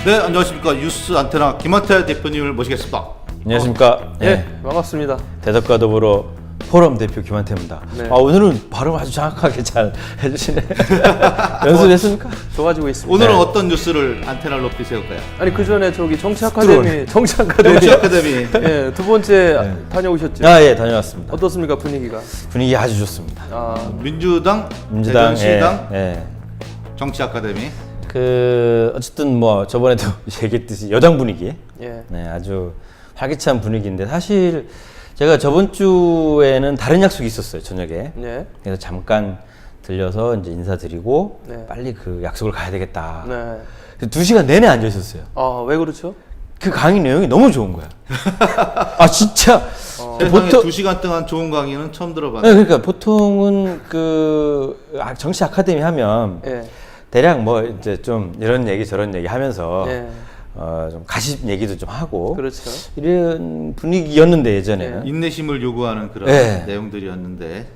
네, 안녕하십니까. 뉴스 안테나 김한태 대표님을 모시겠습니다. 안녕하십니까. 네, 반갑습니다. 대덕과 더불어 포럼 대표 김한태입니다. 네. 오늘은 발음 아주 정확하게 잘 해주시네. 연습했습니까? 좋아지고 있습니다. 오늘은 네. 어떤 뉴스를 안테나를 높이 세울까요? 아니 그 전에 저기 정치 아카데미 정치 아카데미. 예, 두 번째 네. 다녀오셨죠? 예, 다녀왔습니다. 어떻습니까 분위기가? 분위기 아주 좋습니다. 민주당, 민주당, 대전시당, 예. 정치 아카데미. 어쨌든 뭐 저번에도 얘기했듯이 여당 분위기, 예. 네, 아주 활기찬 분위기인데 사실 제가 저번 주에는 다른 약속이 있었어요 저녁에. 네. 그래서 잠깐 들려서 이제 인사드리고 네. 빨리 그 약속을 가야 되겠다. 네. 그래서 2시간 내내 앉아 있었어요. 아, 왜 그렇죠? 그 강의 내용이 너무 좋은 거야. 아 진짜. 세상에 2시간 동안 좋은 강의는 처음 네, 들어봤는데. 그러니까 보통은 정치 아카데미 하면 예. 대략 뭐 이제 좀 이런 얘기 저런 얘기 하면서 예. 좀 가십 얘기도 좀 하고 그렇죠. 이런 분위기였는데 예전에는 인내심을 요구하는 그런 네. 내용들이었는데.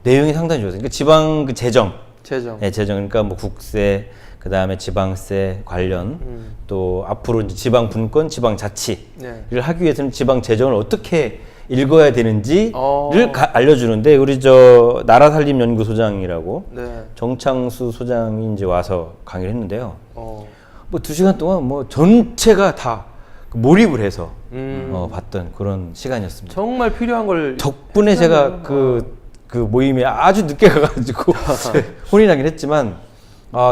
내용이 상당히 좋았어요. 그러니까 지방 그 재정, 재정. 재정 그러니까 뭐 국세, 그 다음에 지방세 관련 또 앞으로 이제 지방 분권, 지방 자치를 네. 하기 위해서는 지방 재정을 어떻게 읽어야 되는지를 어. 알려주는데 우리 저 나라살림연구소장이라고 네. 정창수 소장이 이제 와서 강의를 했는데요. 어. 뭐 2시간 동안 뭐 전체가 다 몰입을 해서 봤던 그런 시간이었습니다. 정말 필요한 걸 덕분에 제가 그 모임에 아주 늦게 가가지고 혼이 나긴 했지만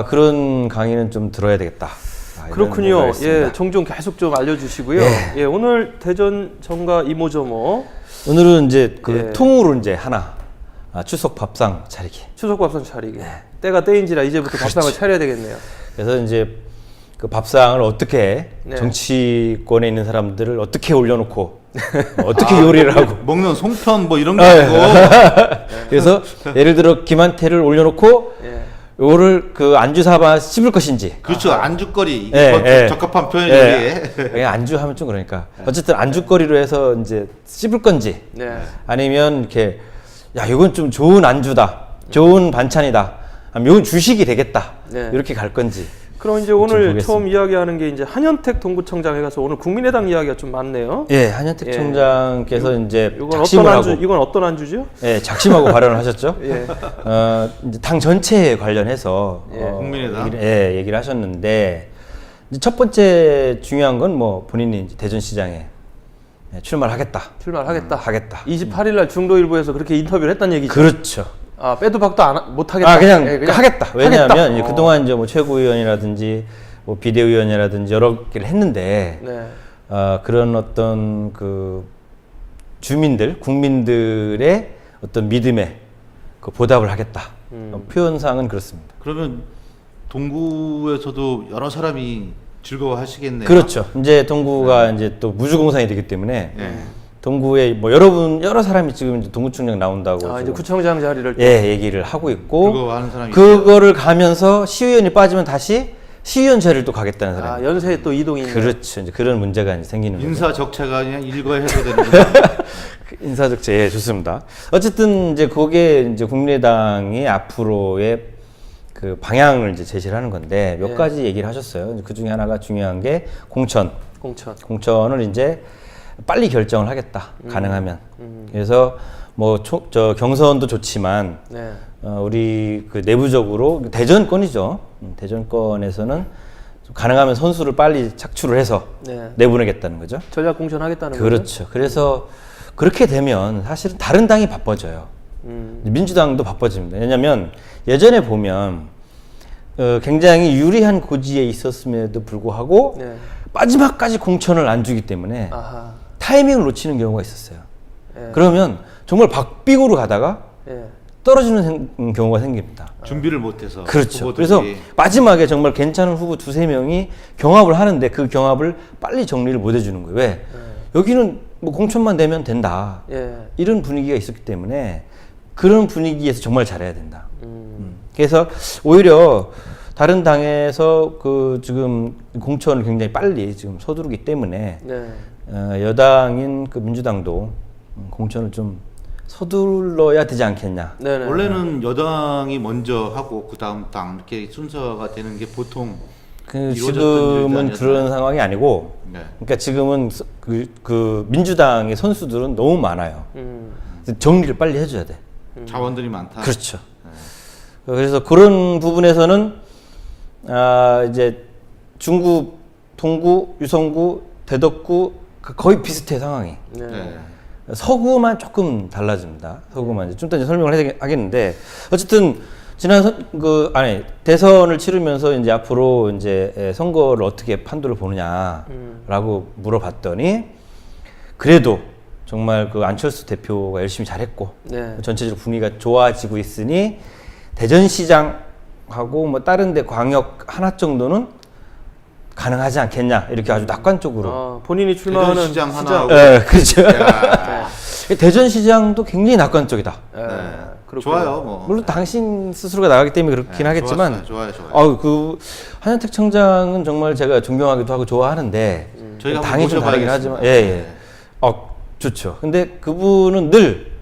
그런 강의는 좀 들어야 되겠다. 이런 그렇군요. 생각을 했습니다. 예, 종종 계속 좀 알려주시고요. 예. 예, 오늘 대전 정가 이모저모 오늘은 이제 그 예. 통으로 이제 하나 추석 밥상 차리기. 추석 밥상 차리기. 때가 때인지라 이제부터 밥상을 차려야 되겠네요. 그래서 이제 그 밥상을 어떻게 네. 정치권에 있는 사람들을 어떻게 올려놓고 어떻게 요리를 하고 먹는 송편 뭐 이런 거 아니고. 그래서 예를 들어 김한태를 올려놓고 예. 요거를 그 안주 삼아 씹을 것인지. 그렇죠. 안주거리. 이게 예, 뭐 예. 적합한 표현이지. 그냥 안주하면 좀 그러니까 어쨌든 안주거리로 해서 이제 씹을 건지 네. 아니면 이렇게 야 이건 좀 좋은 안주다, 좋은 반찬이다, 아니면 이건 주식이 되겠다 네. 이렇게 갈 건지. 그럼 이제 오늘 보겠습니다. 처음 이야기하는 게 이제 한현택 동구청장에 가서 오늘 국민의당 이야기가 좀 많네요. 예, 한현택 예. 청장께서 이제 이건 작심을 어떤 하고 안주? 이건 어떤 안주죠? 예, 작심하고 발언을 하셨죠. 예. 이제 당 전체에 관련해서 예. 국민의당? 얘기를 하셨는데 이제 첫 번째 중요한 건 뭐 본인이 이제 대전시장에 출마를 하겠다. 출마하겠다. 하겠다. 28일 날 중도일보에서 그렇게 인터뷰를 했다는 얘기죠. 그렇죠. 빼도 박도 못 하겠다. 그냥, 예, 하겠다. 왜냐하면 하겠다. 이제 그동안 이제 뭐 최고위원이라든지 뭐 비대위원이라든지 여러 개를 했는데 네. 그런 어떤 그 국민들의 어떤 믿음에 그 보답을 하겠다. 표현상은 그렇습니다. 그러면 동구에서도 여러 사람이 즐거워하시겠네요. 그렇죠. 이제 동구가 이제 또 무주공산이 되기 때문에 예. 동구에 뭐 여러 사람이 지금 이제 동구청장 나온다고 이제 지금 구청장 자리를 얘기를 하고 있고 즐거워하는 사람이 그거를 가면서 시의원이 빠지면 다시 시의원 자리를 또 가겠다는 사람이. 연세에 또 이동이 있네요. 그렇죠. 이제 그런 문제가 이제 생기는 거죠. 인사 적체가 그냥 일거에 해소되는구나. 인사적제 예, 좋습니다. 어쨌든 이제 그게 이제 국민의당이 앞으로의 그 방향을 이제 제시를 하는 건데 몇 예. 가지 얘기를 하셨어요. 그 중에 하나가 중요한 게 공천. 공천. 공천을 이제 빨리 결정을 하겠다. 가능하면. 그래서 뭐 저 경선도 좋지만 네. 우리 그 내부적으로 대전권이죠. 대전권에서는 좀 가능하면 선수를 빨리 착출을 해서 네. 내보내겠다는 거죠. 전략 공천하겠다는 거죠. 그렇죠. 그래서 그렇게 되면 사실은 다른 당이 바빠져요. 민주당도 바빠집니다. 왜냐하면 예전에 보면 굉장히 유리한 고지에 있었음에도 불구하고 네. 마지막까지 공천을 안 주기 때문에 아하. 타이밍을 놓치는 경우가 있었어요. 예. 그러면 정말 박빙으로 가다가 예. 떨어지는 경우가 생깁니다. 준비를 못해서. 그렇죠. 후보들이. 그래서 마지막에 정말 괜찮은 후보 두세 명이 경합을 하는데 그 경합을 빨리 정리를 못 해주는 거예요. 왜? 여기는 뭐 공천만 되면 된다. 예. 이런 분위기가 있었기 때문에 그런 분위기에서 정말 잘해야 된다. 그래서 오히려 다른 당에서 그 지금 공천을 굉장히 빨리 지금 서두르기 때문에 네. 여당인 그 민주당도 공천을 좀 서둘러야 되지 않겠냐. 네네. 원래는 여당이 먼저 하고 그 다음 당 이렇게 순서가 되는 게 보통 이루어졌던 지금은 일도 아니었나요? 그런 상황이 아니고, 네. 그러니까 지금은 그 민주당의 선수들은 너무 많아요. 그래서 정리를 빨리 해줘야 돼. 자원들이 많다. 그렇죠. 그래서 그런 부분에서는 이제 중구, 동구, 유성구, 대덕구 거의 비슷해 상황이. 네. 네. 서구만 조금 달라집니다. 서구만 이제 좀 이따 설명을 하겠는데 어쨌든 지난 대선을 치르면서 이제 앞으로 이제 선거를 어떻게 판도를 보느냐라고 물어봤더니 그래도 정말 그 안철수 대표가 열심히 잘했고 네. 전체적으로 분위기가 좋아지고 있으니 대전시장하고 뭐 다른데 광역 하나 정도는 가능하지 않겠냐 이렇게 아주 낙관적으로. 본인이 출마하는 대전시장 시장. 하나하고. 네, 그렇죠. 야. 대전시장도 굉장히 낙관적이다. 네. 그렇군요. 좋아요, 뭐. 물론 당신 스스로가 나가기 때문에 그렇긴 하겠지만, 좋았어요. 좋아요. 그 한현택 청장은 정말 제가 존경하기도 하고 좋아하는데 저희가 당이 좀 다르긴 모셔봐야겠습니다. 하지만, 예. 좋죠. 근데 그분은 늘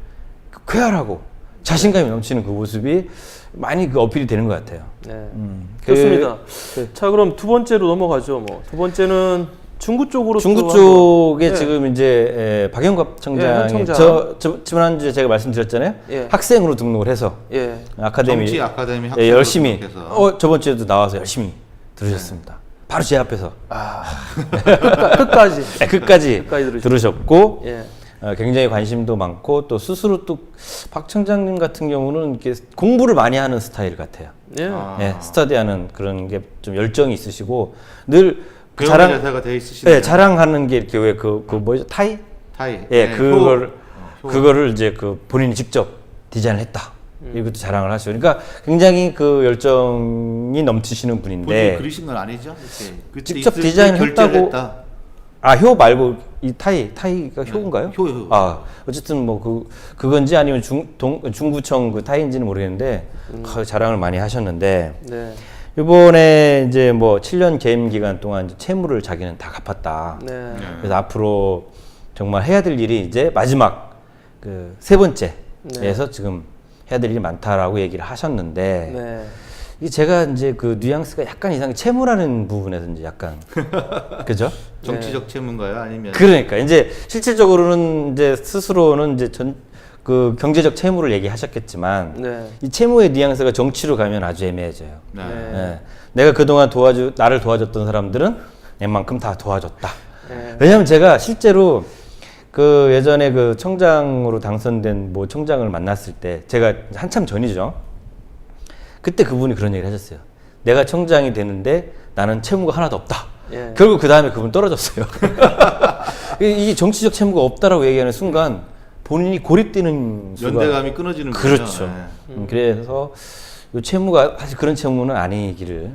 쾌활하고 자신감이 넘치는 그 모습이 많이 그 어필이 되는 것 같아요. 네. 좋습니다. 자, 그럼 두 번째로 넘어가죠. 뭐 두 번째는 중구 쪽으로. 중구 또 쪽에 한번. 지금 이제 박영갑 청장이 청장. 지난주에 제가 말씀드렸잖아요. 예. 학생으로 등록을 해서 예. 아카데미, 정치 아카데미 예, 학생으로 열심히 등록해서. 저번 주에도 나와서 열심히 들으셨습니다. 바로 제 앞에서 끝까지. 끝까지 들으셨고 예. 굉장히 관심도 많고 또 스스로 또 박 청장님 같은 경우는 이렇게 공부를 많이 하는 스타일 같아요. 예. 예, 스터디하는 그런 게 좀 열정이 있으시고 늘 그 배움의 자세가 돼 있으시네요. 예, 자랑하는 게 이렇게 왜 그 뭐죠 타이? 타이. 예, 네, 그거를 이제 그 본인이 직접 디자인을 했다. 이것도 자랑을 하시고, 그러니까 굉장히 그 열정이 넘치시는 본인이 분인데 그리신 건 아니죠? 이렇게 그때 직접 있을 때 디자인을 결제를 했다고. 했다. 효 말고 이 타이가 효인가요? 효. 어쨌든 뭐 그건지 아니면 중구청 그 타이인지는 모르겠는데 자랑을 많이 하셨는데 네. 이번에 이제 뭐 7년 계임 기간 동안 이제 채무를 자기는 다 갚았다. 네. 그래서 앞으로 정말 해야 될 일이 이제 마지막 그 세 번째에서 지금 해야 될 일이 많다라고 얘기를 하셨는데 네. 이게 제가 이제 그 뉘앙스가 약간 이상해. 채무라는 부분에서 이제 약간 그죠? 정치적 채무인가요? 아니면 그러니까 이제 실질적으로는 이제 스스로는 이제 그 경제적 채무를 얘기하셨겠지만 네. 이 채무의 뉘앙스가 정치로 가면 아주 애매해져요. 네. 예. 내가 그동안 나를 도와줬던 사람들은 내만큼 다 도와줬다. 네. 왜냐하면 제가 실제로 그 예전에 그 청장으로 당선된 뭐 청장을 만났을 때 제가 한참 전이죠. 그때 그분이 그런 얘기를 하셨어요. 내가 청장이 되는데 나는 채무가 하나도 없다. 예. 결국 그 다음에 그분 떨어졌어요. 이게 정치적 채무가 없다라고 얘기하는 순간 본인이 고립되는 순간. 연대감이 끊어지는 거죠. 그렇죠. 네. 그래서 이 채무가 사실 그런 채무는 아니기를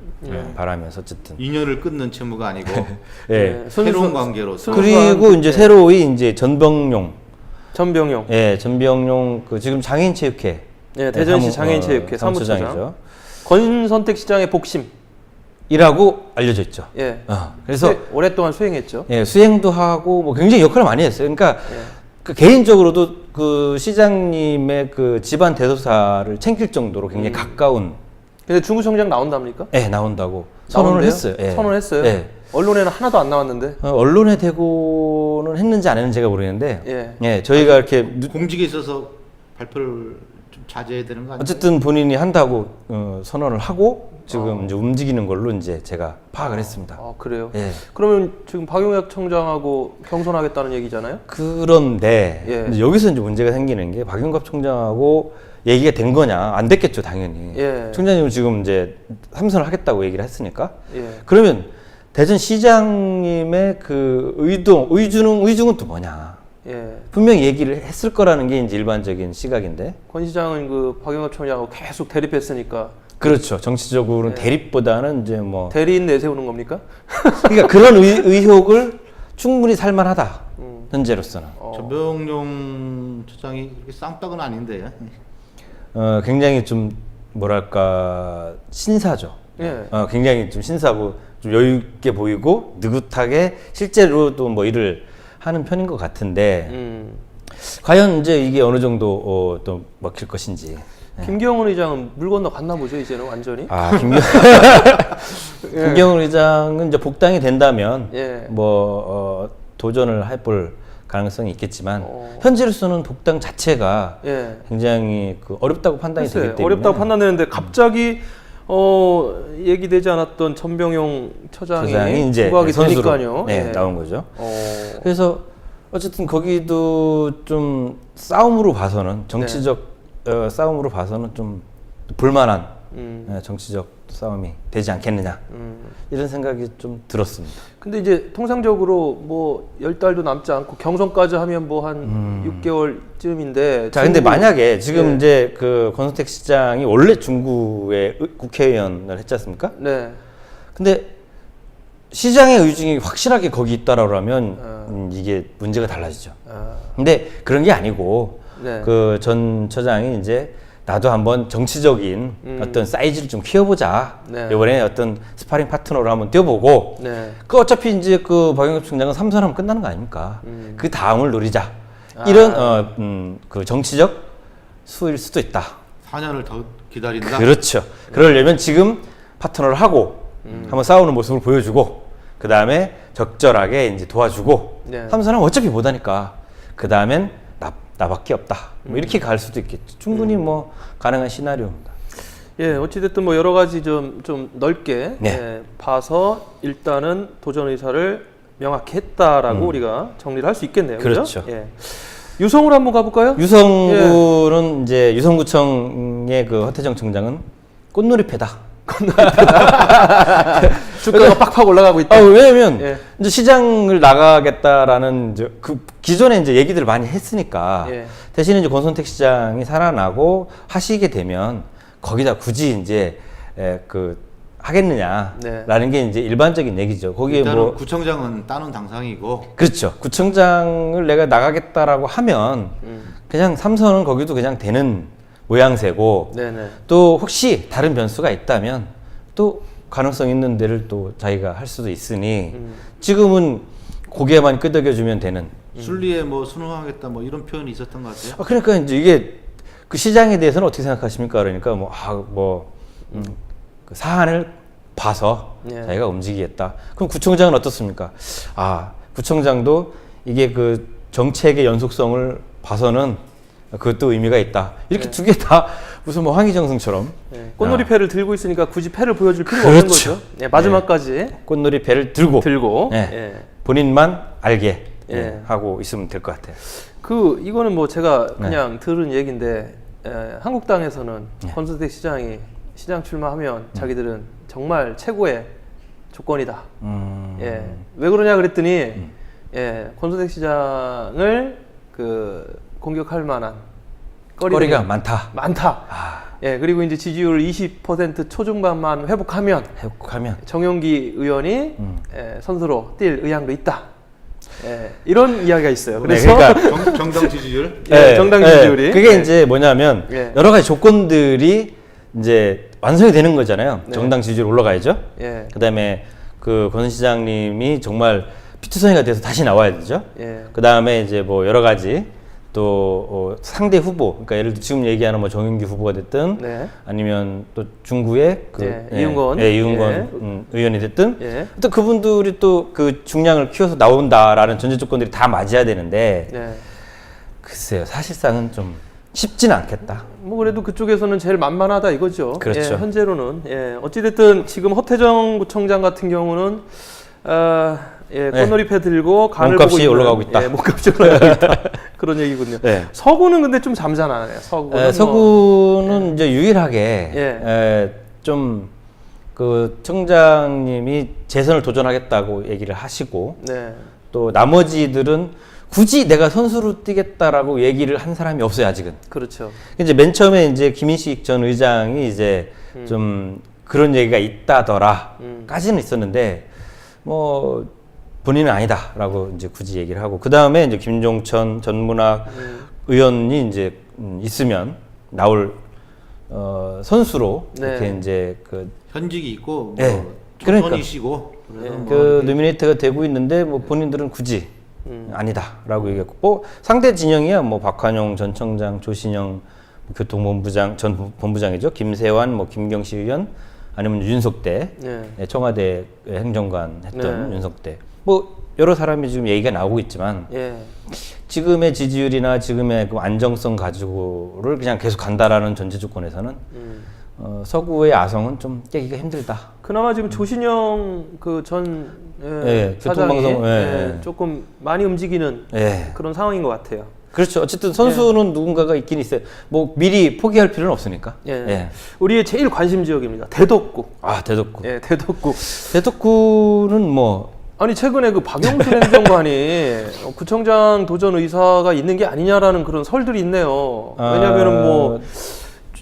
바라면서 어쨌든. 인연을 끊는 채무가 아니고 예. 새로운 관계로서. 그리고 이제 새로이 이제 전병용. 전병용. 전병용 그 지금 장애인체육회. 예, 대전시 장애인체육회 사무처장이죠. 권선택 시장의 복심. 이라고 알려져 있죠. 예. 그래서 오랫동안 수행했죠. 예, 수행도 하고 뭐 굉장히 역할을 많이 했어요. 그러니까 그 개인적으로도 그 시장님의 그 집안 대소사를 챙길 정도로 굉장히 가까운. 근데 중구청장 나온답니까? 예, 나온다고 선언을 나온대요? 했어요. 예. 선언했어요? 예. 언론에는 하나도 안 나왔는데. 언론에 대고는 했는지 안 했는지 제가 모르겠는데. 예. 저희가 이렇게 공직에 있어서 발표를 좀 자제해야 되는 거 아니에요? 어쨌든 본인이 한다고 선언을 하고 지금 이제 움직이는 걸로 이제 제가 파악을 했습니다. 그래요? 예. 그러면 지금 박용혁 청장하고 경선하겠다는 얘기잖아요? 그런데 예. 이제 여기서 이제 문제가 생기는 게 박영갑 총장하고 얘기가 된 거냐? 안 됐겠죠, 당연히. 예. 총장님은 지금 이제 삼선을 하겠다고 얘기를 했으니까. 예. 그러면 대전 시장님의 그 의중은 또 뭐냐? 예. 분명히 얘기를 했을 거라는 게 이제 일반적인 시각인데. 권 시장은 그 박용혁 청장하고 계속 대립했으니까. 그렇죠. 정치적으로는 대립보다는 이제 뭐. 대리인 내세우는 겁니까? 그러니까 그런 의혹을 충분히 살만하다. 현재로서는. 전병용 처장이 그렇게 쌍딱은 아닌데. 굉장히 좀 뭐랄까 신사죠. 예. 굉장히 좀 신사고 좀 여유 있게 보이고 느긋하게 실제로도 뭐 일을 하는 편인 것 같은데 과연 이제 이게 어느 정도 또 먹힐 것인지. 김경훈 의장은 물 건너 갔나 보죠, 이제는 완전히. 김경훈 의장은 이제 복당이 된다면 예. 도전을 해볼 가능성이 있겠지만 현재로서는 복당 자체가 예. 굉장히 어렵다고 판단이 되기 때문에 어렵다고 판단되는데 갑자기 얘기되지 않았던 전병용 처장이 이제 부각이 선수로 되니까요. 예. 나온 거죠. 그래서 어쨌든 거기도 좀 싸움으로 봐서는 정치적 싸움으로 봐서는 좀 볼만한 정치적 싸움이 되지 않겠느냐 이런 생각이 좀 들었습니다. 근데 이제 통상적으로 뭐 10달도 남지 않고 경선까지 하면 뭐 한 6개월쯤인데. 자, 근데 만약에 지금 예. 이제 권선택 시장이 원래 중구의 국회의원을 했지 않습니까? 네. 근데 시장의 의중이 확실하게 거기 있다라고 하면 이게 문제가 달라지죠. 근데 그런 게 아니고 네. 전 처장이 이제 나도 한번 정치적인 어떤 사이즈를 좀 키워보자. 네. 이번에 어떤 스파링 파트너로 한번 뛰어보고. 네. 어차피 이제 박영엽 총장은 3선하면 끝나는 거 아닙니까? 그 다음을 노리자. 이런 정치적 수일 수도 있다. 4년을 더 기다린다. 그렇죠. 그러려면 지금 파트너를 하고 한번 싸우는 모습을 보여주고 그 다음에 적절하게 이제 도와주고 네. 3선하면 어차피 못하니까 그 다음엔 나밖에 없다. 뭐 이렇게 갈 수도 있겠죠. 충분히 뭐 가능한 시나리오입니다. 예, 어찌됐든 뭐 여러 가지 좀 넓게 네. 예, 봐서 일단은 도전 의사를 명확히 했다라고 우리가 정리를 할 수 있겠네요. 그렇죠. 예. 유성으로 한번 가볼까요? 유성구는 이제 유성구청의 허태정 청장은 꽃놀이패다. 주가가 팍팍 올라가고 있다. 왜냐면 예. 이제 시장을 나가겠다라는 이제 기존에 이제 얘기들을 많이 했으니까 예. 대신에 이제 권선택 시장이 살아나고 하시게 되면 거기다 굳이 이제 하겠느냐라는 게 이제 일반적인 얘기죠. 거기에 일단은 구청장은 따는 당상이고. 그렇죠. 구청장을 내가 나가겠다라고 하면 그냥 3선은 거기도 그냥 되는 모양새고 네네. 또 혹시 다른 변수가 있다면 또 가능성 있는 데를 또 자기가 할 수도 있으니 지금은 고개만 끄덕여주면 되는. 순리에 뭐 순응하겠다 뭐 이런 표현이 있었던 것 같아요. 그러니까 이제 이게 그 시장에 대해서는 어떻게 생각하십니까? 그러니까 그 사안을 봐서 예. 자기가 움직이겠다. 그럼 구청장은 어떻습니까? 구청장도 이게 그 정책의 연속성을 봐서는 그것도 의미가 있다. 이렇게 두 개 다 무슨 뭐 황희정승처럼 꽃놀이패를 들고 있으니까 굳이 패를 보여줄 필요가 그렇죠. 없는 거죠. 예, 마지막까지 꽃놀이패를 들고 예. 본인만 알게 예. 하고 있으면 될 것 같아요. 이거는 뭐 제가 그냥 들은 얘기인데 한국당에서는 권선택 시장이 시장 출마하면 자기들은 정말 최고의 조건이다. 예. 왜 그러냐 그랬더니 권선택 시장을 공격할 만한 거리가 많다. 예, 그리고 이제 지지율 20% 초중반만 회복하면 정용기 의원이 선수로 뛸 의향도 있다. 이런 이야기가 있어요. 그래서 그러니까 정당 지지율. 정당 지지율이 그게 이제 뭐냐면 여러 가지 조건들이 이제 완성이 되는 거잖아요. 정당 지지율 올라가야죠. 그다음에 권 시장님이 정말 피투성이가 돼서 다시 나와야 되죠. 그다음에 이제 뭐 여러 가지 또 상대 후보, 그러니까 예를 들어 지금 얘기하는 뭐 정윤기 후보가 됐든 아니면 또 중구의 이은건 의원이 됐든 또 그분들이 또 그 중량을 키워서 나온다라는 전제 조건들이 다 맞아야 되는데 글쎄요, 사실상은 좀 쉽지는 않겠다. 뭐 그래도 그쪽에서는 제일 만만하다 이거죠. 그렇죠. 현재로는 어찌됐든 지금 허태정 구청장 같은 경우는 꽃놀이패 들고 간을 보고 몸값이 올라가고 있다. 몸값이 올라가고 있다. 그런 얘기군요. 서구는 근데 좀 잠잠하네요. 서구는 이제 유일하게 좀 청장님이 재선을 도전하겠다고 얘기를 하시고 또 나머지들은 굳이 내가 선수로 뛰겠다라고 얘기를 한 사람이 없어요, 아직은. 그렇죠. 이제 맨 처음에 이제 김인식 전 의장이 이제 좀 그런 얘기가 있다더라까지는 있었는데 뭐 본인은 아니다라고 이제 굳이 얘기를 하고 그 다음에 이제 김종천 전문학 의원이 이제 있으면 나올 선수로 이렇게 이제 현직이 있고 초선이시고 노미네이트가 되고 있는데 뭐 본인들은 굳이 아니다라고 얘기했고 뭐 상대 진영이야 뭐 박환용 전 청장, 조신영 교통본부장 전 본부장이죠. 김세환, 뭐 김경시 의원, 아니면 윤석대 네. 청와대 행정관 했던 네. 윤석대. 뭐 여러 사람이 지금 얘기가 나오고 있지만 예. 지금의 지지율이나 지금의 그 안정성 가지고를 그냥 계속 간다라는 전제 조건에서는 서구의 아성은 좀 깨기가 힘들다. 그나마 지금 조신영 그 전 예, 사장이 교통방송, 예. 조금 많이 움직이는 예. 그런 상황인 것 같아요. 그렇죠. 어쨌든 선수는 누군가가 있긴 있어요. 뭐 미리 포기할 필요는 없으니까. 예. 예. 우리의 제일 관심 지역입니다. 대덕구. 아, 대덕구. 예, 대덕구. 대덕구는 뭐 아니 최근에 그 박영수 행정관이 구청장 도전 의사가 있는 게 아니냐라는 그런 설들이 있네요. 왜냐하면은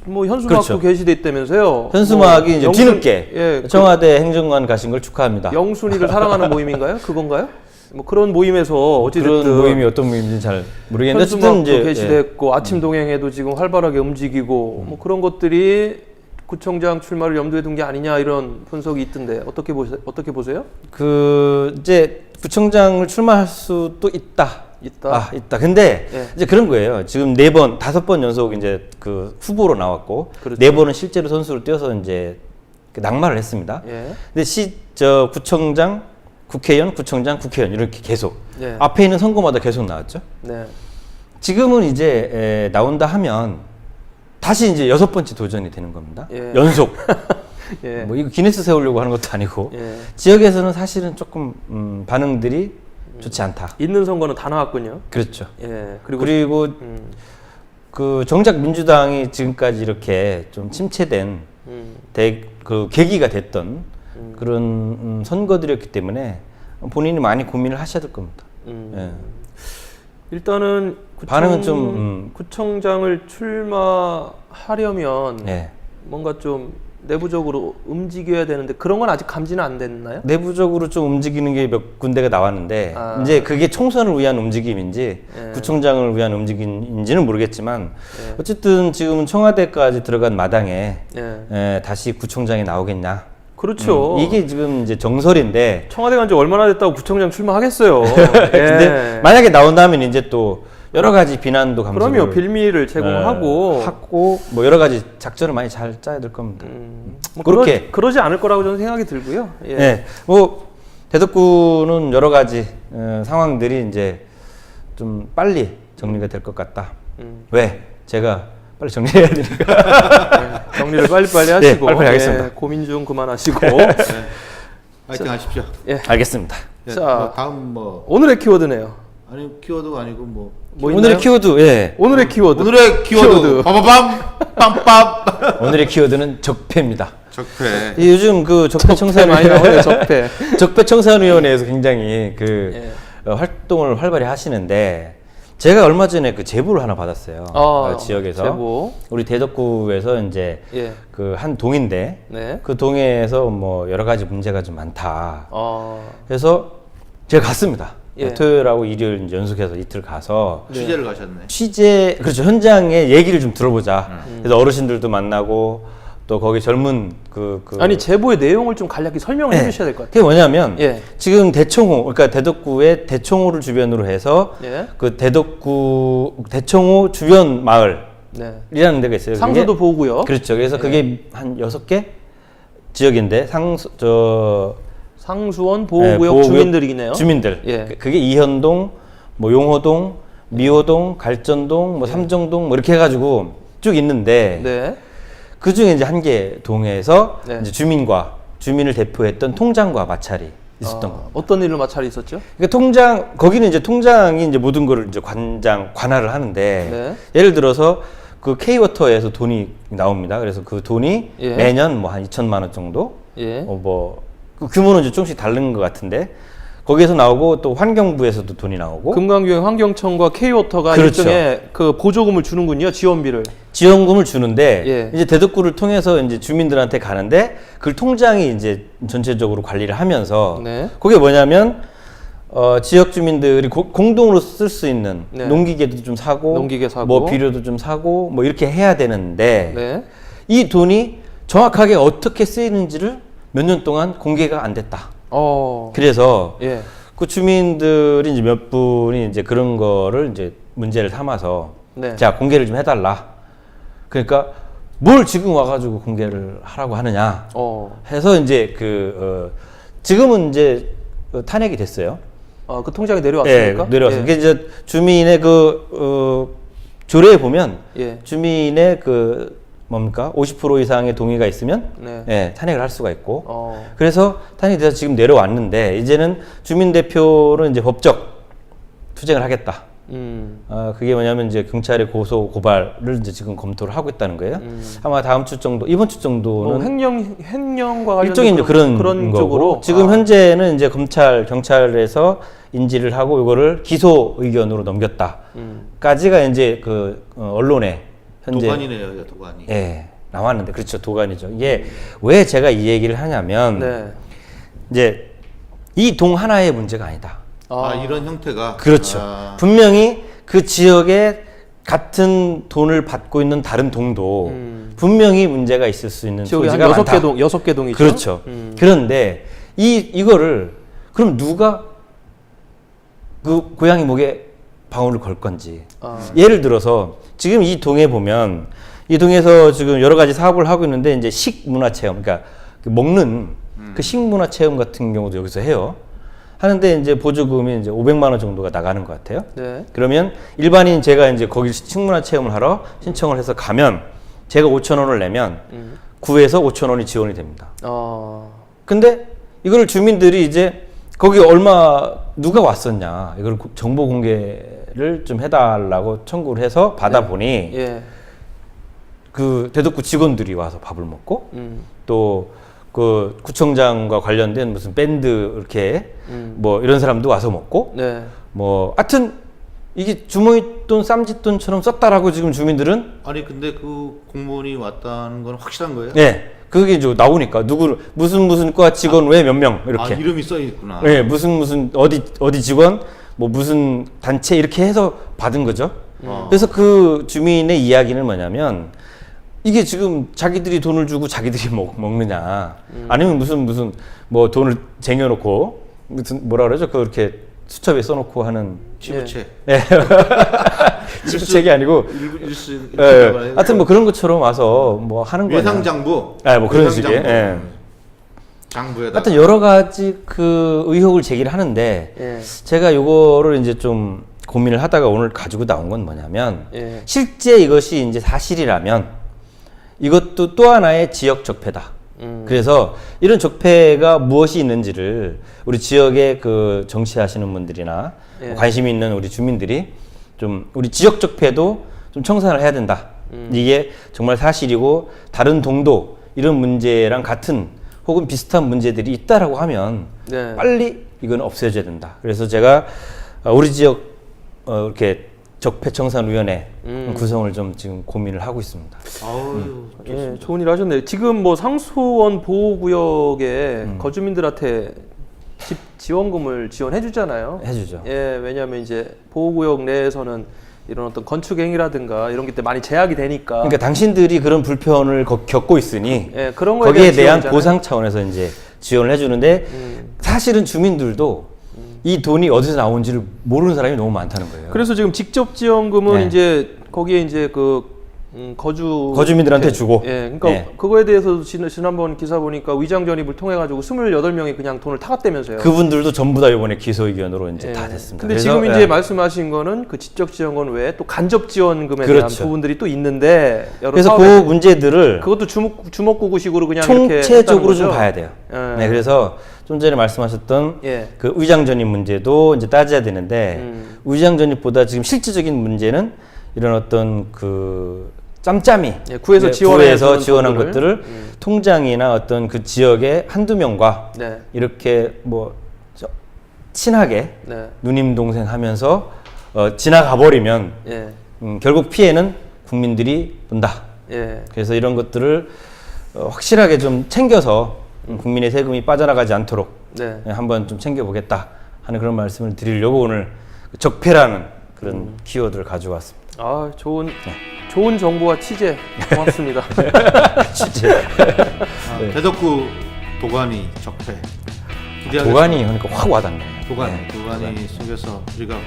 뭐 현수막도 그렇죠. 게시돼 있다면서요. 현수막이 뭐 이제 영순- 뒤늦게 예, 청와대 행정관 가신 걸 축하합니다. 영순이를 사랑하는 모임인가요? 그건가요? 뭐 그런 모임에서 어찌됐든 그런 모임이 어떤 모임인지 잘 모르겠는데 어쨌든 현수막도 이제 게시됐고 아침 동행에도 지금 활발하게 움직이고 뭐 그런 것들이 구청장 출마를 염두에 둔 게 아니냐 이런 분석이 있던데 어떻게 보세요? 그 이제 구청장을 출마할 수도 있다. 있다. 아, 있다. 근데 예. 이제 그런 거예요. 지금 4번, 5번 연속 이제 그 후보로 나왔고 그렇죠. 4번은 실제로 선수로 뛰어서 이제 그 낙마를 했습니다. 예. 근데 구청장, 국회의원, 구청장, 국회의원 이렇게 계속 예. 앞에 있는 선거마다 계속 나왔죠. 네. 지금은 이제 나온다 하면 다시 이제 6번째 도전이 되는 겁니다. 예. 연속. 예. 뭐 이거 기네스 세우려고 하는 것도 아니고 예. 지역에서는 사실은 조금 반응들이 좋지 않다. 있는 선거는 다 나왔군요. 그렇죠. 예. 그리고 그 정작 민주당이 지금까지 이렇게 좀 침체된 그 계기가 됐던 그런 선거들이었기 때문에 본인이 많이 고민을 하셔야 될 겁니다. 예. 일단은 반응은 좀 구청장을 출마하려면 예. 뭔가 좀 내부적으로 움직여야 되는데 그런 건 아직 감지는 안 됐나요? 내부적으로 좀 움직이는 게 몇 군데가 나왔는데 아. 이제 그게 총선을 위한 움직임인지 예. 구청장을 위한 움직임인지는 모르겠지만 예. 어쨌든 지금은 청와대까지 들어간 마당에 예. 다시 구청장이 나오겠냐. 그렇죠. 이게 지금 이제 정설인데 청와대 간 지 얼마나 됐다고 구청장 출마하겠어요. 근데 예. 만약에 나온다면 이제 또 여러 가지 비난도 감수를 그럼요. 빌미를 제공하고 하고 뭐 여러 가지 작전을 많이 잘 짜야 될 겁니다. 뭐 그렇게 그러지 않을 거라고 저는 생각이 들고요. 예. 네, 뭐 대덕구는 여러 가지 상황들이 이제 좀 빨리 정리가 될 것 같다. 왜? 제가 빨리 정리해야 되니까. 네, 정리를 빨리빨리 네, 하시고 빨리빨리 하겠습니다. 예, 고민 좀 그만하시고 파이팅 하십시오. 예. 알겠습니다. 예, 자. 뭐 다음 뭐 오늘의 키워드네요. 아니 키워드가 아니고 뭐 오늘의 키워드, 예. 오늘의 키워드. 오늘의 키워드 빠바밤 빰빰 오늘의 키워드는 적폐입니다. 적폐. 이 요즘 그 적폐 청산 많이 나오네요. 적폐. 적폐 청산위원회에서 굉장히 그 예. 활동을 활발히 하시는데 제가 얼마 전에 그 제보를 하나 받았어요. 지역에서 제보. 우리 대덕구에서 이제 예. 그 한 동인데 네. 그 동에서 뭐 여러 가지 문제가 좀 많다. 어. 그래서 제가 갔습니다. 예. 토요일하고 일요일 이제 연속해서 이틀 가서 취재를 가셨네. 취재 그렇죠 현장에 얘기를 좀 들어보자. 그래서 어르신들도 만나고 또 거기 젊은 그 아니 제보의 내용을 좀 간략히 설명을 해주셔야 될 것 같아요. 그게 뭐냐면 예. 지금 대청호 그러니까 대덕구의 대청호를 주변으로 해서 예. 그 대덕구 대청호 주변 마을이라는 네. 데가 있어요. 상수도 보고요. 그렇죠. 그래서 예. 그게 한 6개 지역인데 상수원 보호구역 주민들이네요. 주민들. 예. 그게 이현동, 뭐 용호동, 미호동, 갈전동, 뭐 삼정동 뭐 이렇게 해가지고 쭉 있는데 네. 그 중에 이제 한 개 동에서 네. 이제 주민을 대표했던 통장과 마찰이 있었던 겁니다. 어떤 일로 마찰이 있었죠? 그러니까 거기는 이제 통장이 이제 모든 거를 이제 관할을 하는데 네. 예를 들어서 그 K워터에서 돈이 나옵니다. 그래서 그 돈이 예. 매년 뭐 한 2천만 원 정도 예. 그 규모는 이제 조금씩 다른 것 같은데 거기에서 나오고 또 환경부에서도 돈이 나오고 금강교회 환경청과 K워터가 그렇죠. 일종의 그 보조금을 주는군요. 지원비를. 지원금을 주는데 예. 이제 대덕구를 통해서 이제 주민들한테 가는데 그 통장이 이제 전체적으로 관리를 하면서 네. 그게 뭐냐면 지역 주민들이 공동으로 쓸 수 있는 네. 농기계도 좀 사고, 농기계 사고. 뭐 비료도 좀 사고, 뭐 이렇게 해야 되는데 네. 이 돈이 정확하게 어떻게 쓰이는지를 몇 년 동안 공개가 안 됐다. 그래서 예. 그 주민들이 이제 몇 분이 이제 그런 거를 이제 문제를 삼아서 네. 자 공개를 좀 해달라. 그러니까 뭘 지금 와가지고 공개를 하라고 하느냐 해서 이제 지금은 이제 탄핵이 됐어요. 그 통장에 내려왔습니까? 네, 내려왔어요. 예. 그게 이제 주민의 조례에 보면 예. 주민의 50% 이상의 동의가 있으면 네. 예, 탄핵을 할 수가 있고 그래서 탄핵이 돼서 지금 내려왔는데 이제는 주민 대표는 이제 법적 투쟁을 하겠다. 그게 뭐냐면 이제 경찰의 고소 고발을 이제 지금 검토를 하고 있다는 거예요. 아마 다음 주 정도, 이번 주 정도는 횡령과 관련된 일종의 이제 그런 쪽으로 지금 현재는 이제 경찰에서 인지를 하고 이거를 기소 의견으로 넘겼다까지가 이제 언론에 현재 도관이네요, 도관이. 예, 나왔는데 그렇죠, 도관이죠. 이게 왜 제가 이 얘기를 하냐면 네. 이제 이 동 하나의 문제가 아니다. 이런 형태가 그렇죠. 분명히 그 지역에 같은 돈을 받고 있는 다른 동도 분명히 문제가 있을 수 있는 지역이 한 소지가 많다. 6개 동이죠. 그렇죠. 그런데 이거를 그럼 누가 그 고양이 목에 방울을 걸 건지. 예를 들어서 지금 이 동에 보면 이 동에서 지금 여러 가지 사업을 하고 있는데 이제 식문화체험, 그러니까 먹는 그 식문화체험 같은 경우도 여기서 해요. 하는데 이제 보조금이 이제 500만 원 정도가 나가는 것 같아요. 네. 그러면 일반인 제가 이제 거기 식문화 체험을 하러 신청을 해서 가면 제가 5천 원을 내면 구에서 5천 원이 지원이 됩니다. 근데 이걸 주민들이 이제 거기 누가 왔었냐 이걸 정보 공개를 좀 해달라고 청구를 해서 받아보니 예. 그 대덕구 직원들이 와서 밥을 먹고 또 그 구청장과 관련된 무슨 밴드 이렇게 뭐 이런 사람도 와서 먹고 네. 뭐 하여튼 이게 주머니돈 쌈짓돈처럼 썼다라고 지금 주민들은 아니 근데 그 공무원이 왔다는 건 확실한 거예요? 네 그게 이제 나오니까 누구 무슨 과 직원 왜 몇 명 이렇게 이름이 써 있구나. 네 무슨 어디 직원 뭐 무슨 단체 이렇게 해서 받은 거죠. 그래서 그 주민의 이야기는 뭐냐면 이게 지금 자기들이 돈을 주고 자기들이 먹느냐 아니면 무슨 뭐 돈을 쟁여놓고 무슨 뭐라 그러죠 그렇게 수첩에 써놓고 하는 지부채. 네. 지부책이 아니고 하여튼 뭐 그런 것처럼 와서 뭐 하는 거예요. 외상장부. 뭐 그런 식의. 예. 장부에다. 하여튼 여러 가지 그 의혹을 제기를 하는데 제가 요거를 이제 좀 고민을 하다가 오늘 가지고 나온 건 뭐냐면 실제 이것이 이제 사실이라면 이것도 또 하나의 지역 적폐다. 그래서 이런 적폐가 무엇이 있는지를 우리 지역의 그 정치하시는 분들이나 관심 있는 우리 주민들이 좀 우리 지역 적폐도 좀 청산을 해야 된다. 이게 정말 사실이고 다른 동도 이런 문제랑 같은 혹은 비슷한 문제들이 있다라고 하면 빨리 이건 없애줘야 된다. 그래서 제가 우리 지역 이렇게 적폐청산위원회 구성을 좀 지금 고민을 하고 있습니다. 예, 좋은 일 하셨네요. 지금 뭐 상수원 보호구역에 거주민들한테 집 지원금을 지원해 주잖아요. 해주죠. 예, 왜냐하면 이제 보호구역 내에서는 이런 어떤 건축 행위라든가 이런 게 많이 제약이 되니까. 그러니까 당신들이 그런 불편을 겪고 있으니 그런 거에 거기에 대한 지원이잖아요. 보상 차원에서 이제 지원을 해주는데 사실은 주민들도 이 돈이 어디서 나온지를 모르는 사람이 너무 많다는 거예요. 그래서 지금 직접 지원금은 이제 거기에 이제 거주민들한테 주고. 그러니까 그거에 대해서 지난번 기사 보니까 위장 전입을 통해 가지고 28명이 그냥 돈을 타갔다면서요. 그분들도 전부 다 이번에 기소 의견으로 이제 다 됐습니다. 근데 지금 이제 말씀하신 거는 그 직접 지원금 외에 또 간접 지원금에 대한 부분들이 또 있는데 그래서 그 문제들을 그것도 주먹구구식으로 그냥 총체적으로 좀 봐야 돼요. 그래서 좀 전에 말씀하셨던 그 위장 전입 문제도 이제 따져야 되는데 위장 전입보다 지금 실질적인 문제는 이런 어떤 그 짬짬이 구에서 지원한 것들을 통장이나 어떤 그 지역의 한두 명과 이렇게 뭐 친하게 누님 동생 하면서 지나가 버리면 결국 피해는 국민들이 본다. 그래서 이런 것들을 확실하게 좀 챙겨서 국민의 세금이 빠져나가지 않도록 한번 좀 챙겨보겠다 하는 그런 말씀을 드리려고 오늘 적폐라는 그런 키워드를 가져왔습니다. 좋은 정보와 취재 고맙습니다. 취재. 대덕구 도가니 적폐. 도가니 그러니까 확 와닿네요. 도가니 속에서 우리가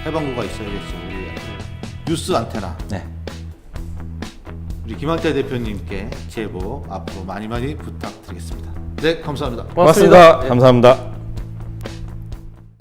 해방구가 있어야겠죠. 우리 뉴스 안테나. 우리 김한태 대표님께 제보 앞으로 많이 부탁드리겠습니다. 네, 감사합니다. 고맙습니다. 감사합니다.